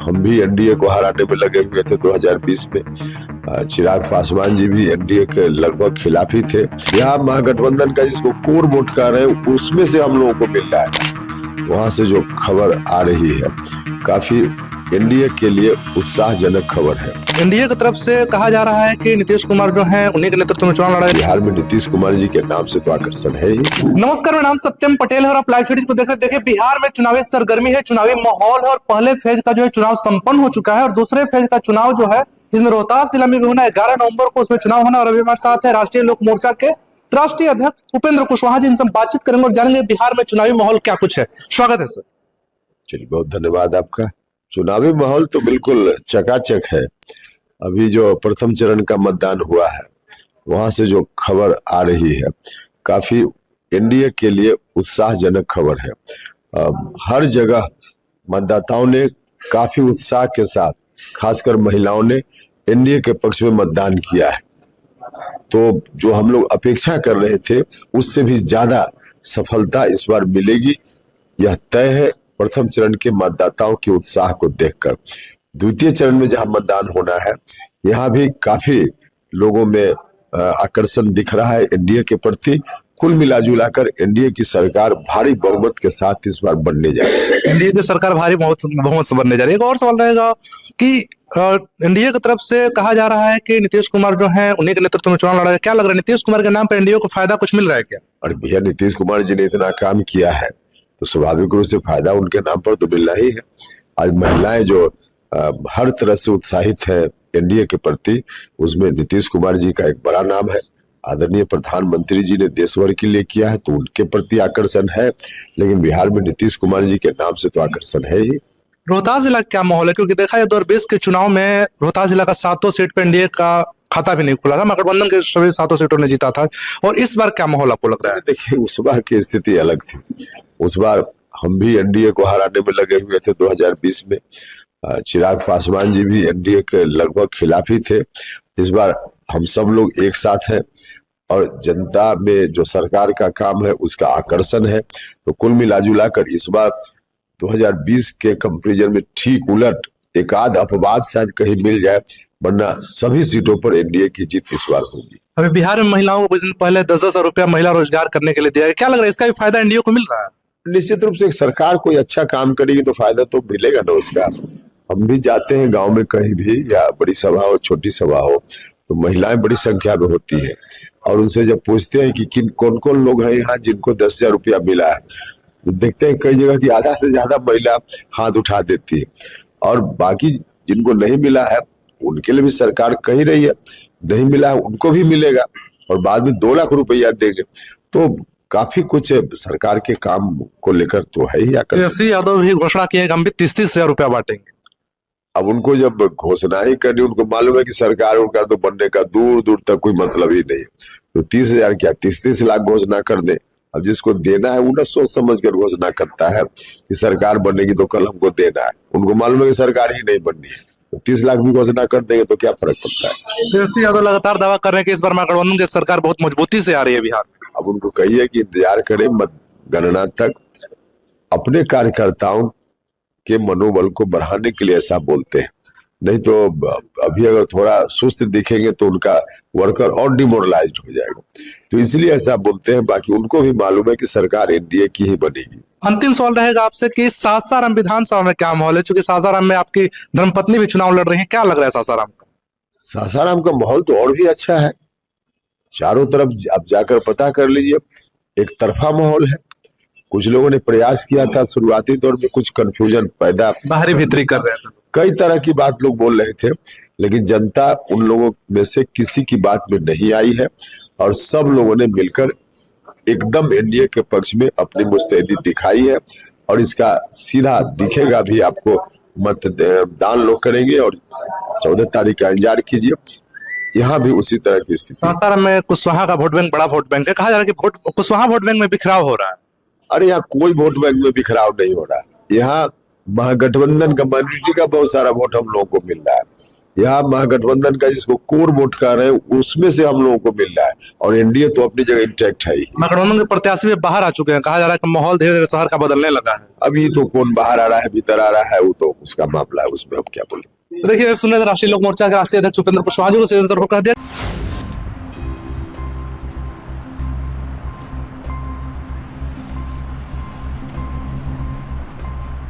हम भी एनडीए को हराने में लगे हुए थे 2020 में। चिराग पासवान जी भी एनडीए के लगभग खिलाफ ही थे। यहाँ महागठबंधन का जिसको कोर वोट कह रहे हैं उसमें से हम लोगों को मिल रहा है। वहां से जो खबर आ रही है काफी एनडीए के लिए उत्साहजनक खबर है। एनडीए की तरफ से कहा जा रहा है कि नीतीश कुमार जो हैं उन्हीं के नेतृत्व में चुनाव लड़ा। बिहार में नीतीश कुमार जी के नाम से तो आकर्षण है ही। नमस्कार, मेरा नाम सत्यम पटेल है और आप लाइव फीड को देख रहे हैं। देखिए, बिहार में चुनावी सरगर्मी है, चुनावी माहौल है और पहले फेज का जो है चुनाव संपन्न हो चुका है और दूसरे फेज का चुनाव जो है इसमें रोहतास जिला में भी होना है। 11 नवंबर को उसमें चुनाव होना और अभी हमारे साथ है राष्ट्रीय लोक मोर्चा के राष्ट्रीय अध्यक्ष उपेंद्र कुशवाहा जी। इनसे बातचीत करेंगे और जानेंगे बिहार में चुनावी माहौल क्या कुछ है। स्वागत है सर। चलिए, बहुत धन्यवाद आपका। चुनावी माहौल तो बिल्कुल चकाचक है। अभी जो प्रथम चरण का मतदान हुआ है वहां से जो खबर आ रही है काफी एनडीए के लिए उत्साहजनक खबर है। हर जगह मतदाताओं ने काफी उत्साह के साथ, खासकर महिलाओं ने एनडीए के पक्ष में मतदान किया है। तो जो हम लोग अपेक्षा कर रहे थे उससे भी ज्यादा सफलता इस बार मिलेगी, यह तय है प्रथम चरण के मतदाताओं के उत्साह को देखकर। द्वितीय चरण में जहां मतदान होना है यहाँ भी काफी लोगों में आकर्षण दिख रहा है एनडीए के प्रति। कुल मिलाजुलाकर एनडीए की सरकार भारी बहुमत के साथ इस बार बनने जा रही है। एनडीए की सरकार भारी बहुमत से बनने जा रही है। एक और सवाल रहेगा कि एनडीए की तरफ से कहा जा रहा है कि नीतीश कुमार जो हैं उन्हीं के नेतृत्व में चुनाव लड़ा है। क्या लग रहा है, नीतीश कुमार के नाम पर एनडीए को फायदा कुछ मिल रहा है क्या? और भैया, नीतीश कुमार जी ने इतना काम किया है तो स्वाभाविक रूप से फायदा उनके नाम पर तो मिलना ही है। आज महिलाएं जो हर तरह से उत्साहित है एनडीए के प्रति, उसमें नीतीश कुमार जी का एक बड़ा नाम है। आदरणीय प्रधानमंत्री जी ने देश भर के लिए किया है तो उनके प्रति आकर्षण है, लेकिन बिहार में नीतीश कुमार जी के नाम से तो आकर्षण है ही। रोहतास जिला क्या माहौल है, क्योंकि देखा जाए 2020 के चुनाव में रोहतास जिला का 7 सीट पर एनडीए का खाता भी नहीं खुला था, महागठबंधन के सभी 7 सीटों ने जीता था। और इस बार क्या माहौल आपको लग रहा है? देखिए, उस बार की स्थिति अलग थी। उस बार हम भी एनडीए को हराने में लगे हुए थे 2020 में। चिराग पासवान जी भी एनडीए के लगभग खिलाफ ही थे। इस बार हम सब लोग एक साथ हैं और जनता में जो सरकार का काम है उसका आकर्षण है। तो कुल मिलाजुलाकर इस बार 2020 के कंपैरिजन में ठीक उलट एक आध अपवाद शायद कहीं मिल जाए, वरना सभी सीटों पर एनडीए की जीत इस बार होगी। अभी बिहार में महिलाओं को कुछ दिन पहले 10,000 रुपया महिला रोजगार करने के लिए दिया है। क्या लग रहा है, इसका भी फायदा एनडीए को मिल रहा है? निश्चित रूप से सरकार कोई अच्छा काम करेगी तो फायदा तो मिलेगा ना उसका। हम भी जाते हैं गांव में कहीं भी, या बड़ी सभा हो छोटी सभा हो, तो महिलाएं बड़ी संख्या में होती है और उनसे जब पूछते हैं कि किन कौन कौन लोग हैं यहाँ जिनको 10,000 रुपया मिला है, तो देखते हैं कई जगह की आधा से ज्यादा महिला हाथ उठा देती है। और बाकी जिनको नहीं मिला है उनके लिए भी सरकार कह रही है नहीं मिला है उनको भी मिलेगा और बाद में 2 लाख रुपया देंगे। तो काफी कुछ सरकार के काम को लेकर तो है ही आकर्षण। तेजस्वी यादव भी घोषणा की है कि हम भी 30-30 हजार रुपया बांटेंगे। अब उनको जब घोषणा ही करनी, उनको मालूम है कि सरकार उनका तो बनने का दूर दूर तक कोई मतलब ही नहीं, तो 30,000 क्या 30-30 लाख घोषणा कर दे। अब जिसको देना है वो ना सोच समझ कर घोषणा करता है कि सरकार बनेगी तो कल हमको देना है। उनको मालूम है कि सरकार ही नहीं बननी है, तो 30 लाख भी घोषणा कर देंगे तो क्या फर्क पड़ता है। तेजस्वी यादव लगातार दावा कर रहे हैं कि इस बार महागठबंधन की सरकार बहुत मजबूती से आ रही है बिहार में। अब उनको कहिए कि इंतजार करें मतगणना तक, अपने कार्यकर्ताओं के मनोबल को बढ़ाने के लिए ऐसा बोलते हैं। नहीं तो अभी अगर थोड़ा सुस्त दिखेंगे तो उनका वर्कर और डिमोरलाइज्ड हो जाएगा, तो इसलिए ऐसा बोलते हैं। बाकी उनको भी मालूम है कि सरकार एनडीए की ही बनेगी। अंतिम सवाल रहेगा आपसे कि सासाराम विधानसभा में क्या माहौल है, चूंकि सासाराम में आपकी धर्मपत्नी भी चुनाव लड़ रही है। क्या लग रहा है सासाराम का? सासाराम का माहौल तो और भी अच्छा है। चारों तरफ आप जाकर पता कर लीजिए, एक तरफा माहौल है। कुछ लोगों ने प्रयास किया था शुरुआती दौर में, कुछ कंफ्यूजन पैदा बाहरी भीतरी कर रहे थे, कई तरह की बात लोग बोल रहे थे, लेकिन जनता उन लोगों में से किसी की बात में नहीं आई है और सब लोगों ने मिलकर एकदम एनडीए के पक्ष में अपनी मुस्तैदी दिखाई है। और इसका सीधा दिखेगा भी आपको, मतदान लोग करेंगे और 14 तारीख का इंतजार कीजिए। यहाँ भी उसी तरह की स्थिति। सासाराम में कुशवाहा का वोट बैंक बड़ा वोट बैंक है, कहा जा रहा है कि कुशवाहा वोट बैंक में बिखराव हो रहा है। अरे यहाँ कोई वोट बैंक में बिखराव नहीं हो रहा। यहाँ महागठबंधन का माइनॉरिटी का बहुत सारा वोट हम लोगों को मिल रहा है। यहाँ महागठबंधन का जिसको कोर वोट कह रहे हैं उसमें से हम लोगों को मिल रहा है, और एनडीए तो अपनी जगह इंटैक्ट है ही। महागठबंधन के प्रत्याशी भी बाहर आ चुके हैं, कहा जा रहा है कि माहौल धीरे धीरे शहर का बदलने लगा है। अभी तो कौन बाहर आ रहा है भीतर आ रहा है वो तो उसका मामला है, उसमें हम क्या बोले। देखिए सुन रहे थे राष्ट्रीय लोक मोर्चा के राष्ट्रीय अध्यक्ष उपेंद्र कुशवाहा जी को सीधे तौर पर कह दिया